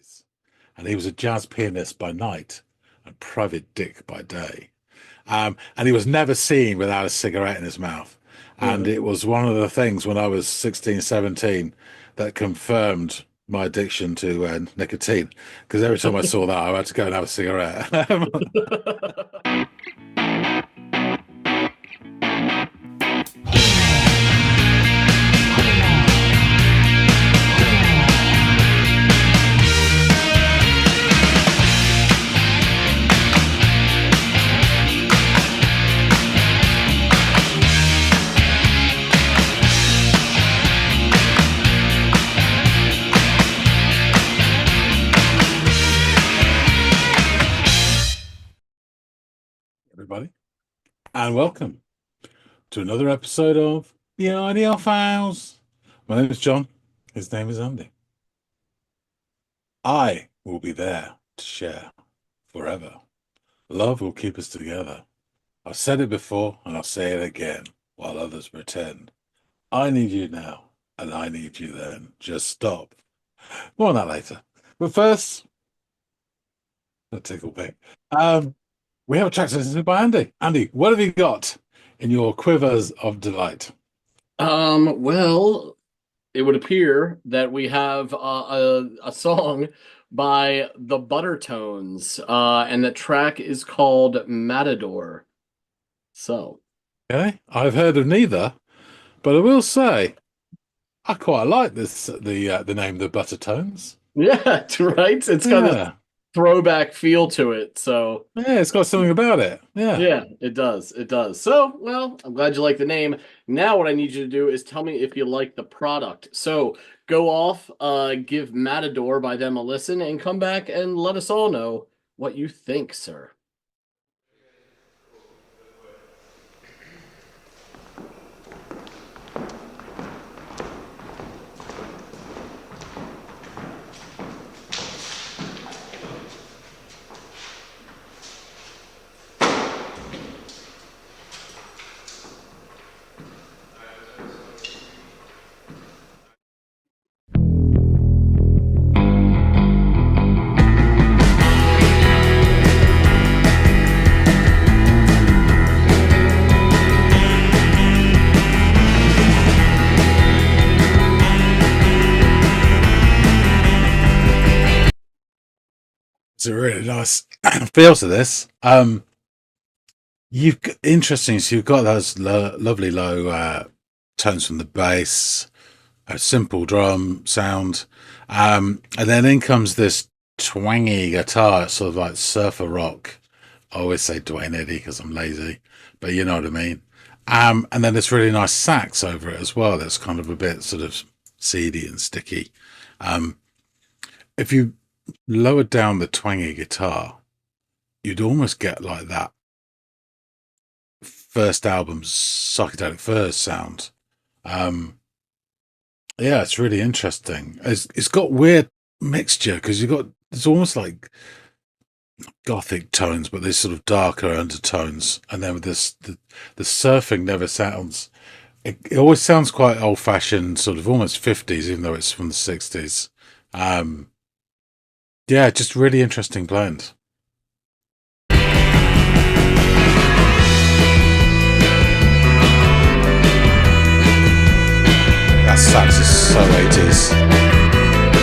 60s. And he was a jazz pianist by night and private dick by day. And he was never seen without a cigarette in his mouth. And Uh, it was one of the things when I was 16, 17 that confirmed my addiction to nicotine. Because every time I saw that, I had to go and have a cigarette. Everybody, and welcome to another episode of the Audiofiles. My name is John. His name is Andy. I will be there to share forever. Love will keep us together. I've said it before and I'll say it again while others pretend. I need you now and I need you then. Just stop. More on that later. But first, a tickle bit. We have a track suggested by Andy. Andy, what have you got in your quivers of delight? well, it would appear that we have a song by the Buttertones, and the track is called Matador. So, Okay, I've heard of neither, but I will say I quite like this the name the Buttertones. yeah, right. It's got this Yeah, throwback feel to it. So, yeah, it's got something about it. Yeah. yeah, it does. It does. So, well, I'm glad you like the name. Now, what I need you to do is tell me if you like the product. So, go off, give Matador by them a listen, and come back and let us all know what you think, sir. It's a really nice feel to this. Interesting. So you've got those lovely low tones from the bass, a simple drum sound, and then in comes this twangy guitar, sort of like surfer rock. I always say Dwayne Eddy because I'm lazy, but you know what I mean. And then this really nice sax over it as well. That's kind of a bit sort of seedy and sticky. Um, if you lowered down the twangy guitar, you'd almost get like that first album's psychedelic furs sound. Yeah, it's really interesting. It's got weird mixture because you've got it's almost like gothic tones, but there's sort of darker undertones, and then with the surfing never sounds. It always sounds quite old fashioned, sort of almost 50s, even though it's from the 60s. Um, yeah, just really interesting blend. That sax is so 80s.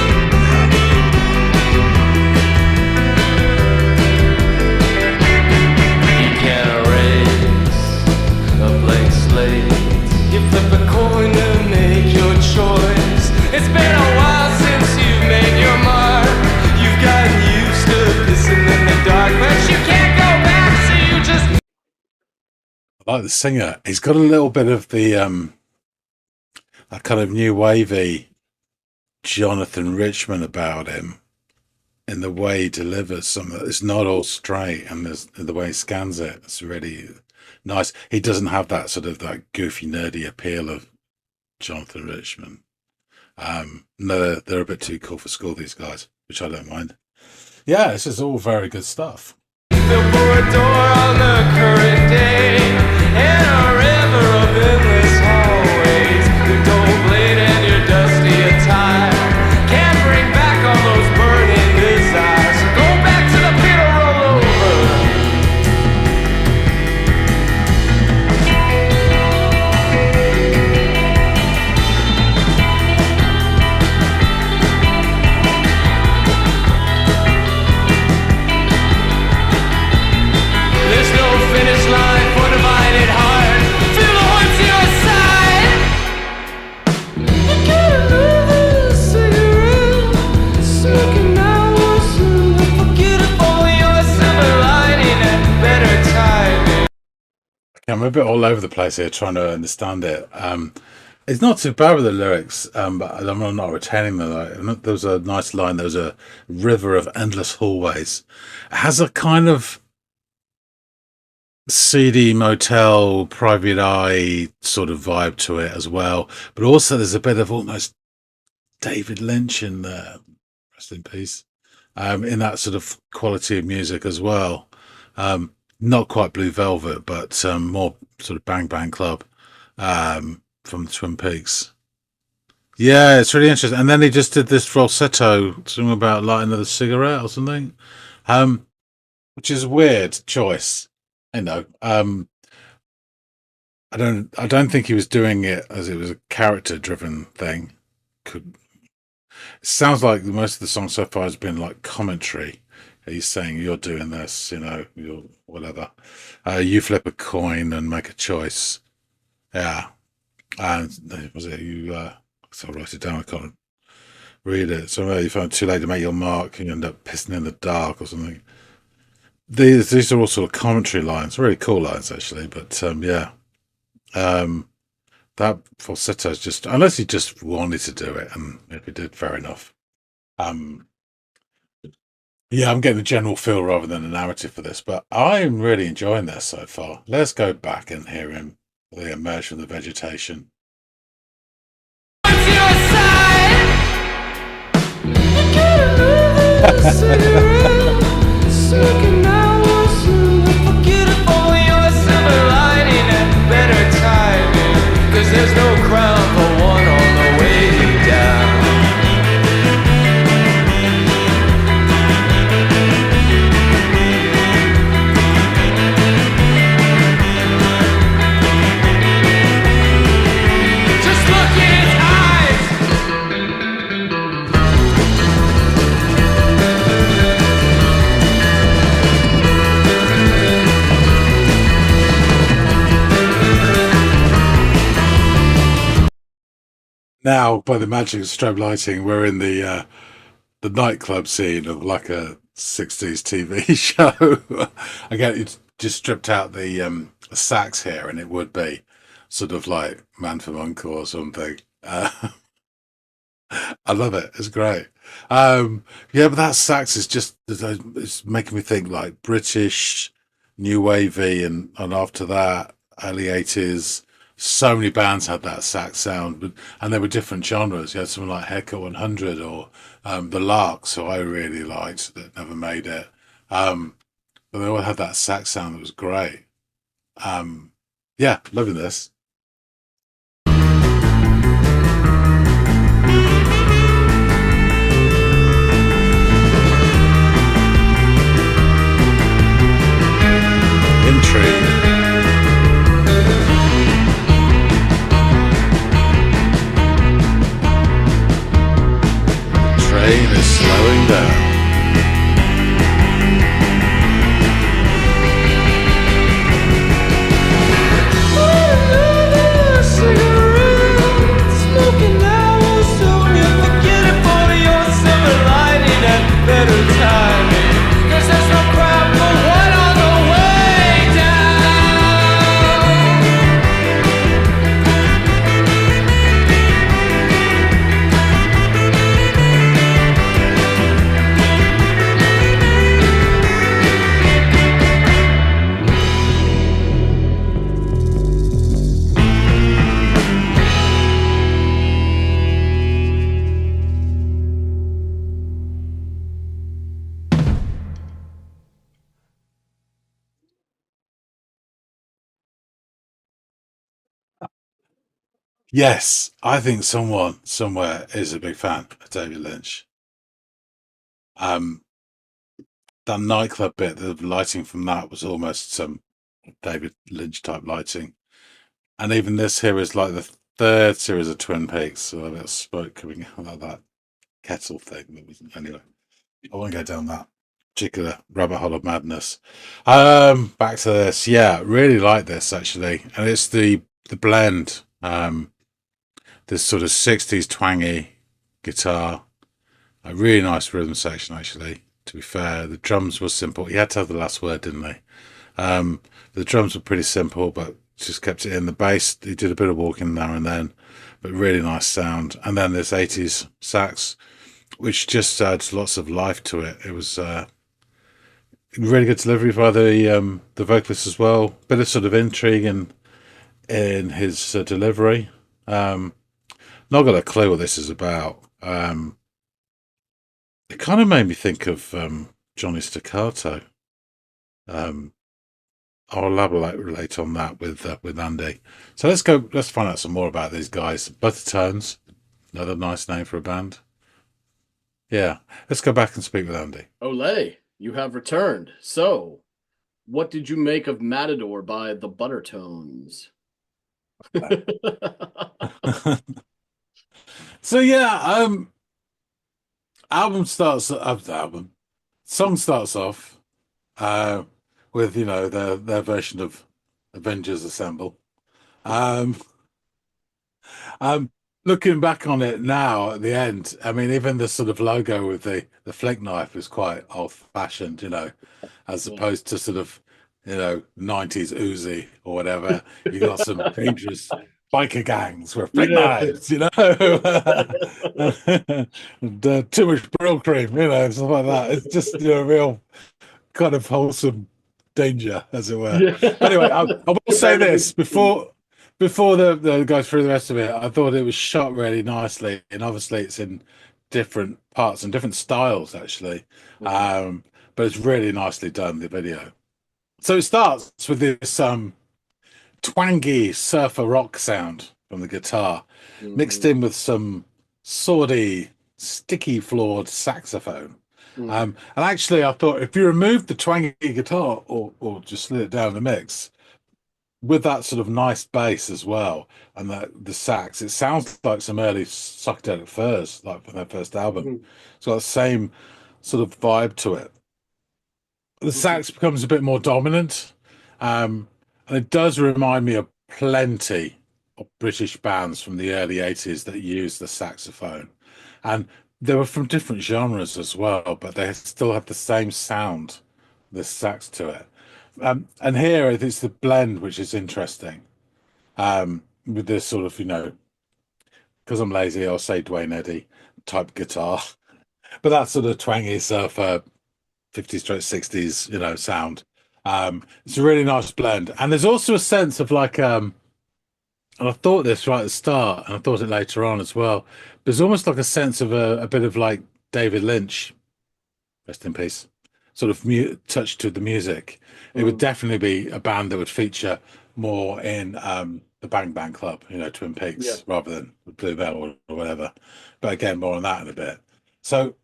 You can't erase a blank slate. You flip a coin to make your choice. It's been a while since you made your mark. You've gotten used to pissing in the dark, but you can't go back, so you just. I like the singer. He's got a little bit of the that kind of new wavy Jonathan Richman about him in the way he delivers some. It's not all straight, and there's the way he scans it. It's really nice. He doesn't have that sort of that goofy, nerdy appeal of Jonathan Richman. No, they're a bit too cool for school, these guys, which I don't mind. Yeah, this is all very good stuff. Built for a door on the current day, and a river of endless hallways. Your dull blade and your dusty attire can't bring back all those burning I'm a bit all over the place here trying to understand it. It's not too bad with the lyrics, but I'm not retaining them. There was a nice line. There was a river of endless hallways. It has a kind of seedy motel, private eye sort of vibe to it as well. But also there's a bit of almost David Lynch in there, rest in peace, in that sort of quality of music as well. Not quite Blue Velvet, but more sort of Bang Bang Club from Twin Peaks. Yeah, it's really interesting. And then he just did this falsetto song about lighting another cigarette or something, which is a weird choice. You know, I don't think he was doing it as it was a character-driven thing. Could It sounds like most of the song so far has been like commentary. He's saying you're doing this, you're whatever. You flip a coin and make a choice. Yeah. And was it you? So I'll write it down. I can't read it. So you find it too late to make your mark, and you end up pissing in the dark or something. These are all sort of commentary lines, really cool lines actually. But yeah, that falsetto is just, unless he just wanted to do it, and if he did, fair enough. Yeah, I'm getting a general feel rather than a narrative for this, but I'm really enjoying this so far. Let's go back and hear him emerge from the vegetation. There's no crown for one on the way down. Just look in his eyes. Now, by the magic of strobe lighting, we're in the nightclub scene of like a 60s TV show. Again, it's just stripped out the sax here, and it would be sort of like Man from Uncle or something. I love it. It's great. Yeah, but that sax is just, it's making me think like British, new wavy, and after that, early 80s. So many bands had that sax sound, and they were different genres. You had something like Haircut 100 or The Larks, who I really liked, that never made it. But they all had that sax sound that was great. Yeah, loving this. Intrigue. Train is slowing down. Yes, I think someone somewhere is a big fan of David Lynch. Um, that nightclub bit, the lighting from that was almost some David Lynch type lighting. And even this here is like the third series of Twin Peaks, so a bit of smoke coming out of that kettle thing. That was, anyway, I won't go down that particular rabbit hole of madness. Back to this. Yeah, really like this actually, and it's the blend. This sort of 60s twangy guitar, a really nice rhythm section actually. To be fair, the drums were simple. He had to have the last word, didn't he? The drums were pretty simple, but just kept it in. The bass, he did a bit of walking now and then, but really nice sound. And then this 80s sax, which just adds lots of life to it. It was really good delivery by the vocalist as well. Bit of sort of intrigue in his delivery. Not got a clue what this is about. It kind of made me think of Johnny Staccato. I'll elaborate on that with Andy. So let's find out some more about these guys. Buttertones, another nice name for a band. Yeah, let's go back and speak with Andy. Olay, you have returned. So, what did you make of Matador by the Buttertones? So yeah, song starts off with their version of Avengers Assemble. Um, Looking back on it now at the end, I mean, even the sort of logo with the flick knife is quite old fashioned, as Yeah. opposed to sort of 90s Uzi or whatever. You got some dangerous biker gangs with flick Yeah. knives, and too much brill cream, stuff like that. It's just real kind of wholesome danger, as it were. Yeah. But anyway, I will say Compared to this before the go through the rest of it. I thought it was shot really nicely, and obviously it's in different parts and different styles actually. But it's really nicely done, the video. So it starts with this twangy surfer rock sound from the guitar, mixed in with some sawdy, sticky floored saxophone. And actually, I thought if you remove the twangy guitar or just slid it down the mix with that sort of nice bass as well, and the sax, it sounds like some early Psychedelic Furs, like from their first album. It's got the same sort of vibe to it. The sax becomes a bit more dominant, and it does remind me of plenty of British bands from the early 80s that used the saxophone. And they were from different genres as well, but they still had the same sound, the sax to it. And here it's the blend which is interesting. With this sort of, because I'm lazy, I'll say Dwayne Eddy type guitar, but that sort of twangy surfer 50s stroke 60s, sound. It's a really nice blend. And there's also a sense of like, and I thought this right at the start, and I thought it later on as well. There's almost like a sense of a bit of like David Lynch, rest in peace, sort of touch to the music. It would definitely be a band that would feature more in the Bang Bang Club, Twin Peaks, rather than Blue Bell or whatever. But again, more on that in a bit. So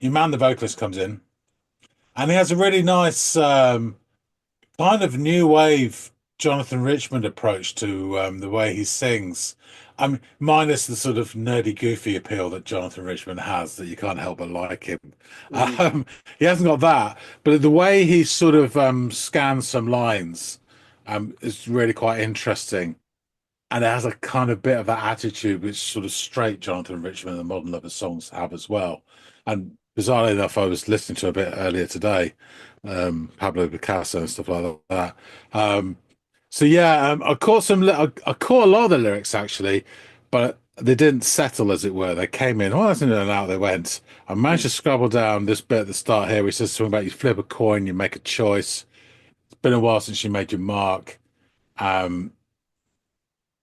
your man, the vocalist, comes in, and he has a really nice kind of new wave Jonathan Richman approach to the way he sings. Minus the sort of nerdy, goofy appeal that Jonathan Richman has, that you can't help but like him. He hasn't got that, but the way he sort of scans some lines is really quite interesting. And it has a kind of bit of that attitude, which sort of straight Jonathan Richman and the Modern Lovers songs have as well. And bizarrely enough, I was listening to a bit earlier today, Pablo Picasso and stuff like that. So yeah, I caught I caught a lot of the lyrics actually, but they didn't settle, as it were. They came in, that's in and out they went. I managed to scrabble down this bit at the start here, which says something about you flip a coin, you make a choice. It's been a while since you made your mark. Gotten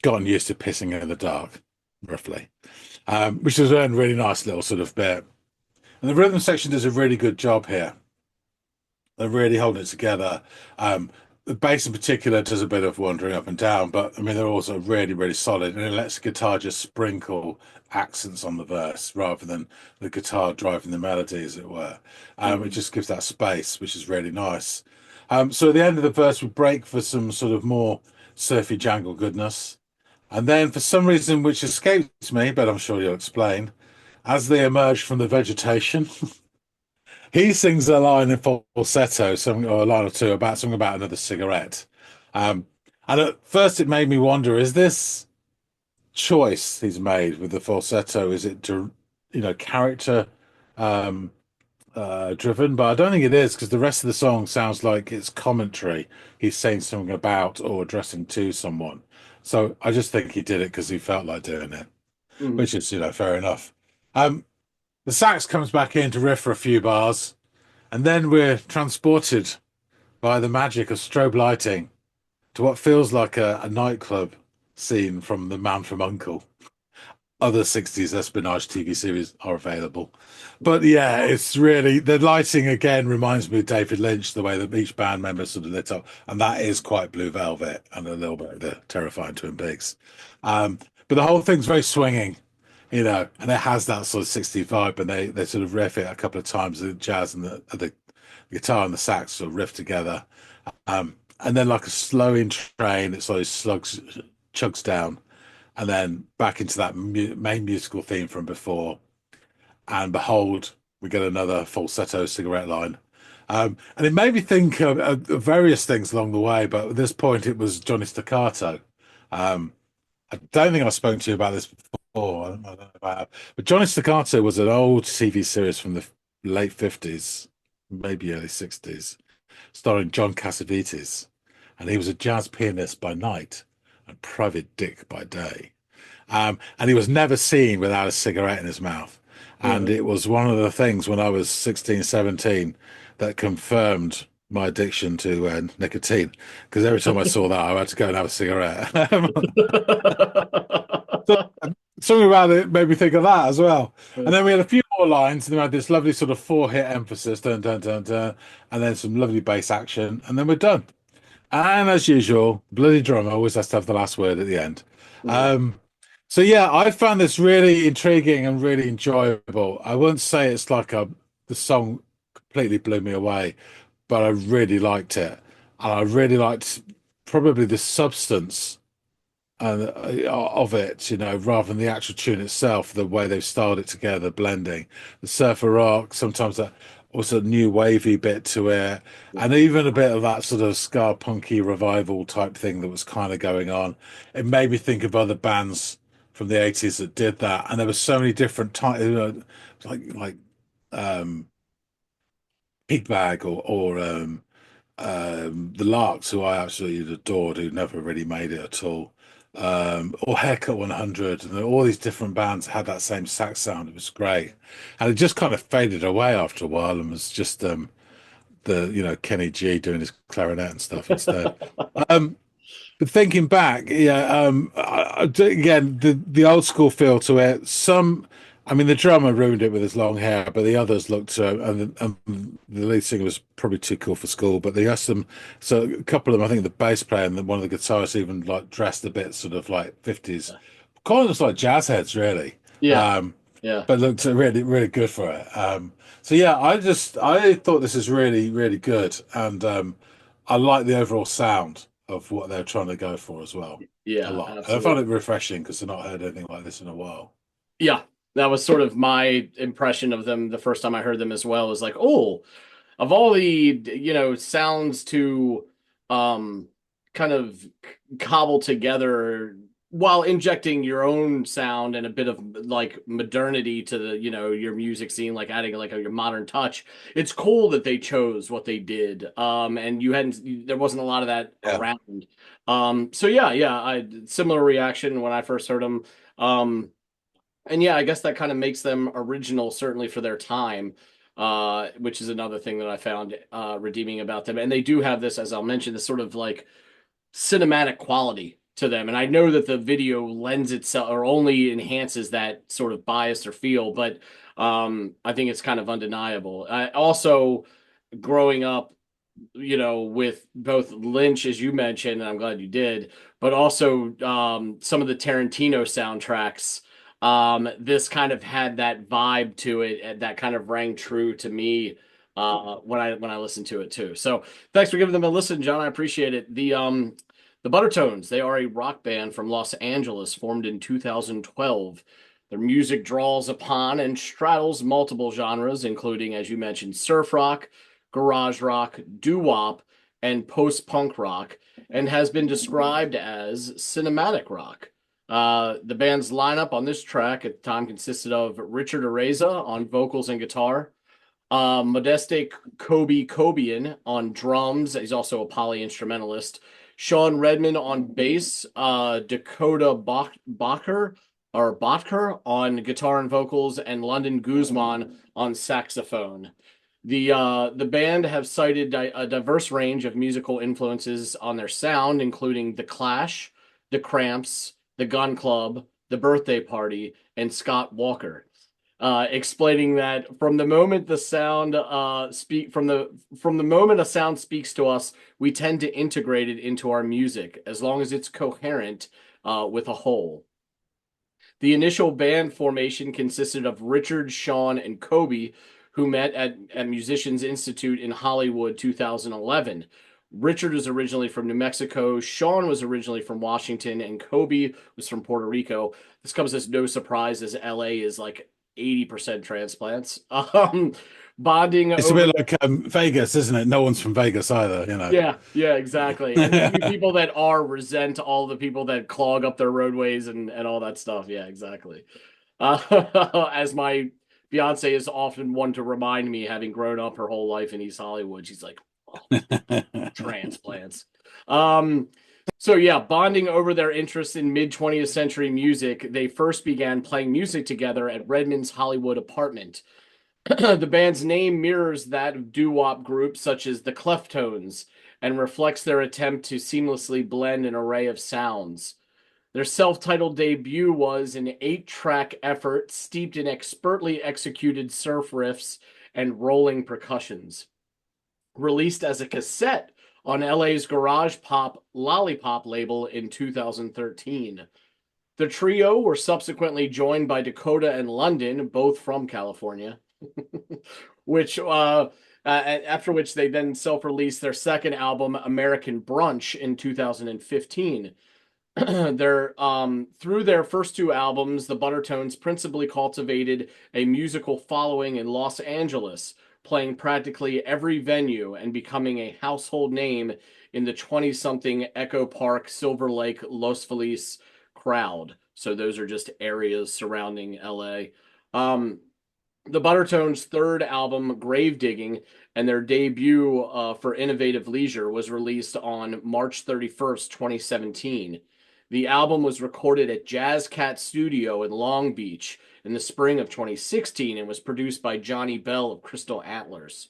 used to pissing in the dark, roughly, which is a really nice little sort of bit. And the rhythm section does a really good job here. They're really holding it together. The bass in particular does a bit of wandering up and down, but I mean, they're also really, really solid. And it lets the guitar just sprinkle accents on the verse rather than the guitar driving the melody, as it were. It just gives that space, which is really nice. So at the end of the verse, we break for some sort of more surfy jangle goodness. And then for some reason, which escapes me, but I'm sure you'll explain, as they emerge from the vegetation, he sings a line in falsetto, or a line or two about something about another cigarette. And at first it made me wonder, is this choice he's made with the falsetto, is it, character driven, but I don't think it is because the rest of the song sounds like it's commentary. He's saying something about or addressing to someone. So I just think he did it because he felt like doing it, Mhm. which is, fair enough. Um, the sax comes back in to riff for a few bars, and then we're transported by the magic of strobe lighting to what feels like a nightclub scene from The Man from Uncle. Other 60s espionage TV series are available. But yeah, it's really the lighting again reminds me of David Lynch, the way that each band member sort of lit up, and that is quite Blue Velvet and a little bit of the terrifying Twin Peaks. But the whole thing's very swinging, and it has that sort of 60s vibe, and they sort of riff it a couple of times, the jazz and the guitar and the sax sort of riff together. And then like a slowing train, it sort of chugs down and then back into that main musical theme from before. And behold, we get another falsetto cigarette line. And it made me think of various things along the way, but at this point it was Johnny Staccato. Um, I don't think I've spoken to you about this before. I don't know if I have. But Johnny Staccato was an old TV series from the late 50s, maybe early 60s, starring John Cassavetes. And he was a jazz pianist by night and private dick by day. And he was never seen without a cigarette in his mouth. And Mhm. it was one of the things when I was 16, 17 that confirmed my addiction to nicotine. Because every time I saw that, I had to go and have a cigarette. So, something about it made me think of that as well. And then we had a few more lines, and we had this lovely sort of four-hit emphasis, dun, dun, dun, dun, and then some lovely bass action, and then we're done. And as usual, bloody drummer always has to have the last word at the end. Mhm. Um, so yeah, I found this really intriguing and really enjoyable. I wouldn't say it's like the song completely blew me away, but I really liked it. And I really liked probably the substance and of it, rather than the actual tune itself, the way they've styled it together, blending the surfer rock, sometimes that also new wavy bit to it, and even a bit of that sort of ska punky revival type thing that was kind of going on. It made me think of other bands from the 80s that did that, and there were so many different types, like um, Pigbag or the Larks, who I absolutely adored, who never really made it at all, or Haircut 100, and all these different bands had that same sax sound. It was great, and it just kind of faded away after a while, and was just the Kenny G doing his clarinet and stuff instead. Um, but thinking back, yeah, again, the old school feel to it. I mean, the drummer ruined it with his long hair, but the others looked, and the lead singer was probably too cool for school. But they asked them, so a couple of them, I think the bass player and one of the guitarists even like dressed a bit sort of like 50s, kind of just like jazz heads, really. Yeah, Um, yeah, but looked really, really good for it. So yeah, I thought this is really, really good, and I like the overall sound of what they're trying to go for as well a yeah, lot. And I found absolutely. it refreshing because I've not heard anything like this in a while. Yeah, that was sort of my impression of them the first time I heard them as well. Is like, oh, of all the sounds to um kind of cobble together while injecting your own sound and a bit of like modernity to the your music scene, like adding like your modern touch. It's cool that they chose what they did, and there wasn't a lot of that Yeah, around. So yeah, I similar reaction when I first heard them. And yeah, I guess that kind of makes them original, certainly for their time, which is another thing that I found redeeming about them. And they do have this, as I'll mention, this sort of like cinematic quality to them. And I know that the video lends itself or only enhances that sort of bias or feel, but I think it's kind of undeniable. I also, growing up, with both Lynch, as you mentioned, and I'm glad you did, but also some of the Tarantino soundtracks. This kind of had that vibe to it, and that kind of rang true to me when I listened to it too. So thanks for giving them a listen, John. I appreciate it. The Buttertones, they are a rock band from Los Angeles, formed in 2012. Their music draws upon and straddles multiple genres, including, as you mentioned, surf rock, garage rock, doo-wop, and post-punk rock, and has been described as cinematic rock. The band's lineup on this track at the time consisted of Richard Areza on vocals and guitar, Modeste Kobian on drums. He's also a poly-instrumentalist. Sean Redmond on bass. Dakota Botker on guitar and vocals, and London Guzman on saxophone. The band have cited a diverse range of musical influences on their sound, including The Clash, The Cramps, The Gun Club, The Birthday Party, and Scott Walker. Explaining that from the moment the sound from the moment a sound speaks to us, we tend to integrate it into our music as long as it's coherent with a whole. The initial band formation consisted of Richard, Sean, and Kobe, who met at Musicians Institute in Hollywood 2011. Richard was originally from New Mexico, Sean was originally from Washington, and Kobe was from Puerto Rico. This comes as no surprise, as LA is like 80% transplants. Bonding It's a over bit like Vegas, isn't it? No one's from Vegas either, you know. yeah, exactly. And the people that are resent all the people that clog up their roadways and all that stuff. Yeah, exactly. As my fiance is often one to remind me, having grown up her whole life in East Hollywood, she's like, oh, transplants. So yeah, bonding over their interest in mid 20th century music, they first began playing music together at Redmond's Hollywood apartment. The band's name mirrors that of doo-wop groups such as the Cleftones and reflects their attempt to seamlessly blend an array of sounds. Their self-titled debut was an 8-track effort steeped in expertly executed surf riffs and rolling percussions. Released as a cassette on LA's garage pop Lollipop label in 2013. The trio were subsequently joined by Dakota and London, both from California, which after which they then self-released their second album, American Brunch, in 2015. Through their first two albums, the Buttertones principally cultivated a musical following in Los Angeles, playing practically every venue and becoming a household name in the 20-something Echo Park, Silver Lake, Los Feliz crowd. So those are just areas surrounding LA. The Buttertones' third album, Grave Digging, and their debut for Innovative Leisure was released on March 31st, 2017. The album was recorded at Jazz Cat Studio in Long Beach in the spring of 2016 and was produced by Johnny Bell of Crystal Antlers.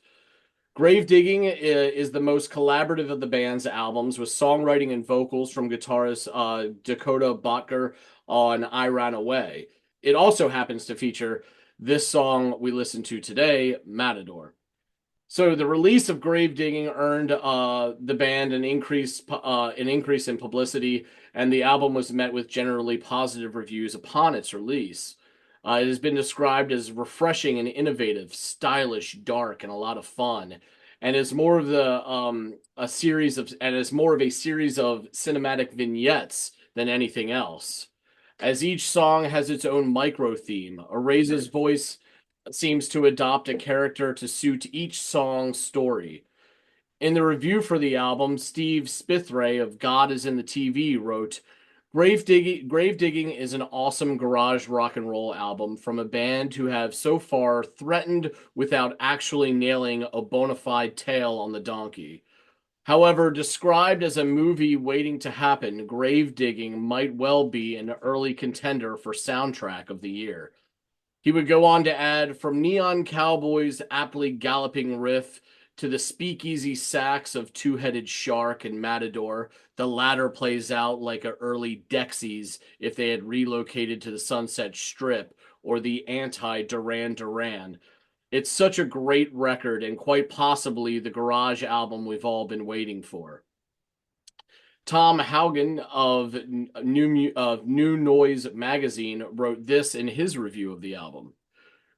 Grave Digging is the most collaborative of the band's albums, with songwriting and vocals from guitarist Dakota Botker on I Ran Away. It also happens to feature this song we listen to today, Matador. So the release of Grave Digging earned the band an increase in publicity, and the album was met with generally positive reviews upon its release. It has been described as refreshing and innovative, stylish, dark, and a lot of fun, and is more of a series of cinematic vignettes than anything else. As each song has its own micro theme, Araze's voice seems to adopt a character to suit each song's story. In the review for the album, Steve Spithray of God Is in the TV wrote, Grave Digging is an awesome garage rock and roll album from a band who have so far threatened without actually nailing a bona fide tail on the donkey. However, described as a movie waiting to happen, Grave Digging might well be an early contender for soundtrack of the year. He would go on to add, from Neon Cowboy's aptly galloping riff to the speakeasy sax of Two-Headed Shark and Matador, the latter plays out like an early Dexys if they had relocated to the Sunset Strip, or the anti-Duran Duran. It's such a great record, and quite possibly the garage album we've all been waiting for. Tom Haugen of New Noise magazine wrote this in his review of the album.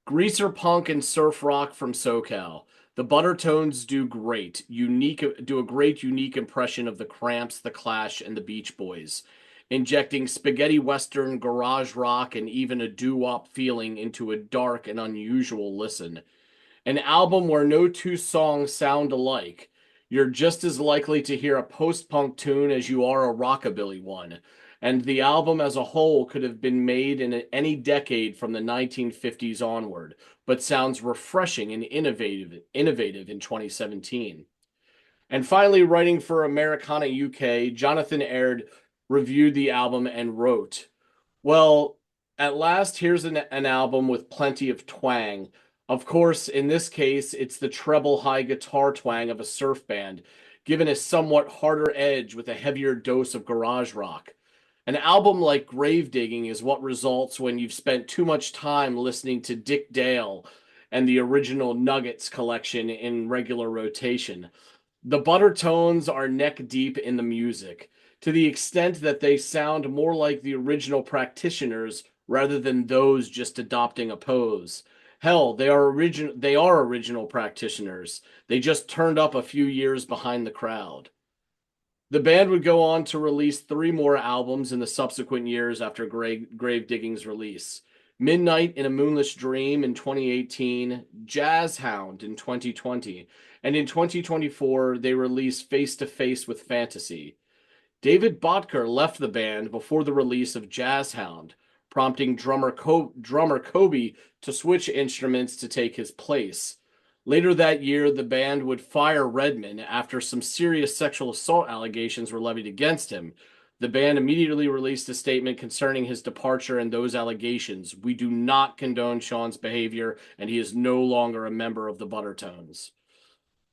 Greaser punk and surf rock from SoCal. The Buttertones do a great unique impression of the Cramps, the Clash, and the Beach Boys, injecting spaghetti western, garage rock, and even a doo-wop feeling into a dark and unusual listen. An album where no two songs sound alike. You're just as likely to hear a post-punk tune as you are a rockabilly one. and the album as a whole could have been made in any decade from the 1950s onward, but sounds refreshing and innovative in 2017. And finally, writing for Americana UK, Jonathan Aird reviewed the album and wrote, well, at last, here's an album with plenty of twang. Of course, in this case, it's the treble high guitar twang of a surf band, given a somewhat harder edge with a heavier dose of garage rock. An album like Gravedigging is what results when you've spent too much time listening to Dick Dale and the original Nuggets collection in regular rotation. The Buttertones are neck deep in the music, to the extent that they sound more like the original practitioners rather than those just adopting a pose. Hell, they are original practitioners. They just turned up a few years behind the crowd. The band would go on to release 3 more albums in the subsequent years after Gravedigging's release. Midnight in a Moonless Dream in 2018, Jazz Hound in 2020, and in 2024 they released Face to Face with Fantasy. David Botker left the band before the release of Jazz Hound, prompting drummer Kobe to switch instruments to take his place. Later that year, the band would fire Redman after some serious sexual assault allegations were levied against him. The band immediately released a statement concerning his departure and those allegations. We do not condone Sean's behavior, and he is no longer a member of the Buttertones.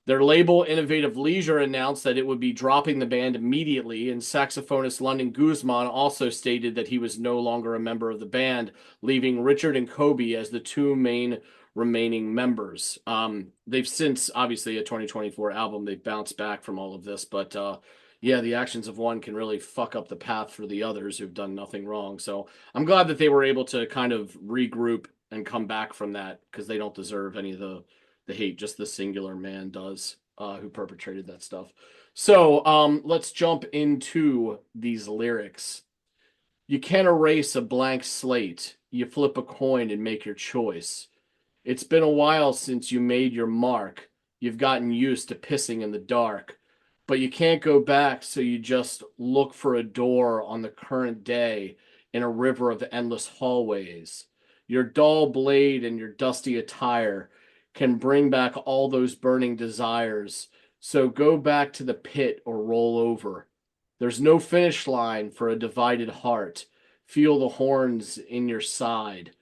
Their label, Innovative Leisure, announced that it would be dropping the band immediately, and saxophonist London Guzman also stated that he was no longer a member of the band, leaving Richard and Kobe as the 2 main remaining members. They've since, obviously, a 2024 album, they've bounced back from all of this, but yeah, the actions of one can really fuck up the path for the others who've done nothing wrong. So I'm glad that they were able to kind of regroup and come back from that, because they don't deserve any of the hate, just the singular man does, who perpetrated that stuff. So let's jump into these lyrics. You can't erase a blank slate. You flip a coin and make your choice. It's been a while since you made your mark. You've gotten used to pissing in the dark. But you can't go back, so you just look for a door on the current day in a river of endless hallways. Your dull blade and your dusty attire can bring back all those burning desires. So go back to the pit or roll over. There's no finish line for a divided heart. Feel the horns in your side.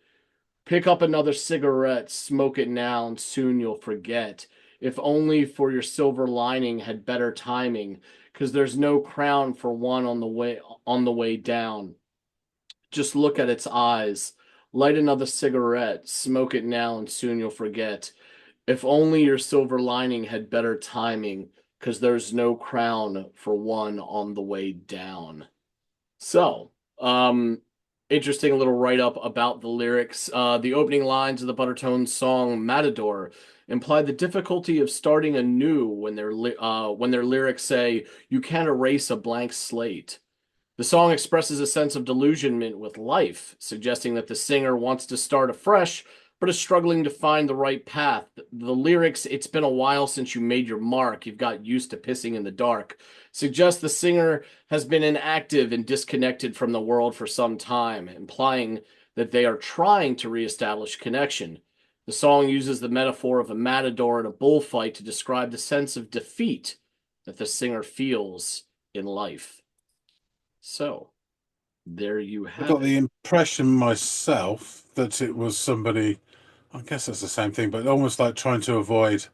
Pick up another cigarette, smoke it now, and soon you'll forget. If only for your silver lining had better timing, 'cause there's no crown for one on the way down. Just look at its eyes. Light another cigarette, smoke it now, and soon you'll forget. If only your silver lining had better timing, 'cause there's no crown for one on the way down. So, interesting little write-up about the lyrics. The opening lines of the Buttertones song Matador imply the difficulty of starting anew when their lyrics say, you can't erase a blank slate. The song expresses a sense of delusionment with life, suggesting that the singer wants to start afresh, but is struggling to find the right path. The lyrics, it's been a while since you made your mark, you've got used to pissing in the dark, suggests the singer has been inactive and disconnected from the world for some time, implying that they are trying to reestablish connection. The song uses the metaphor of a matador in a bullfight to describe the sense of defeat that the singer feels in life. So, there you I have got it. the impression myself that it was somebody, I guess it's the same thing, but almost like trying to avoid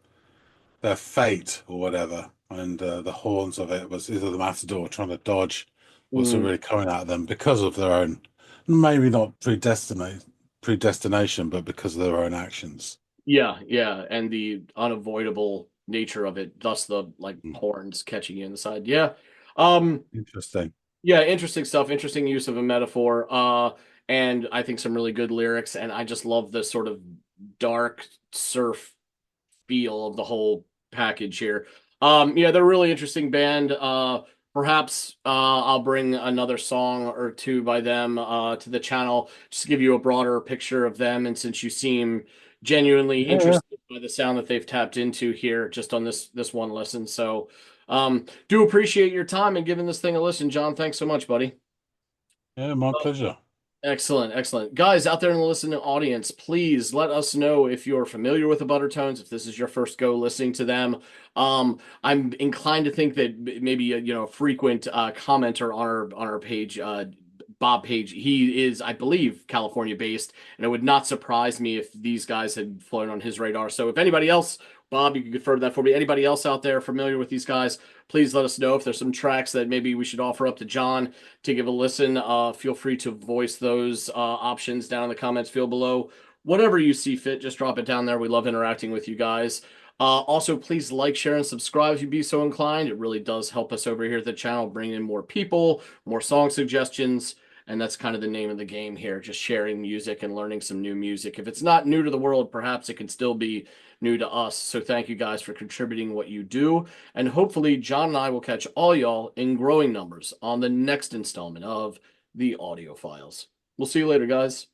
their fate or whatever. And the horns of it was either the matador trying to dodge what's Mm. really coming at them because of their own, maybe not predestination, but because of their own actions. Yeah, yeah, and the unavoidable nature of it, thus the Mm. horns catching you in the side. Yeah. Um, Interesting. yeah, interesting stuff, interesting use of a metaphor. And I think some really good lyrics, and I just love the sort of dark surf feel of the whole package here. Yeah, they're a really interesting band. Perhaps I'll bring another song or two by them to the channel, just to give you a broader picture of them. And since you seem genuinely Yeah. interested by the sound that they've tapped into here, just on this one listen, so do appreciate your time and giving this thing a listen, John. Thanks so much, buddy. Yeah, my pleasure. Excellent, excellent. Guys out there in the listening audience, please let us know if you're familiar with the Buttertones, if this is your first go listening to them. I'm inclined to think that maybe a frequent commenter on our page, Bob Page, he is, I believe, California based, and it would not surprise me if these guys had flown on his radar. So if anybody else, Bob, you can confirm that for me. Anybody else out there familiar with these guys, please let us know if there's some tracks that maybe we should offer up to John to give a listen. Feel free to voice those options down in the comments field below. Whatever you see fit, just drop it down there. We love interacting with you guys. Also, please like, share, and subscribe if you'd be so inclined. It really does help us over here at the channel, bring in more people, more song suggestions, and that's kind of the name of the game here, just sharing music and learning some new music. If it's not new to the world, perhaps it can still be new to us. So thank you guys for contributing what you do. And hopefully John and I will catch all y'all in growing numbers on the next installment of the Audiophiles. We'll see you later, guys.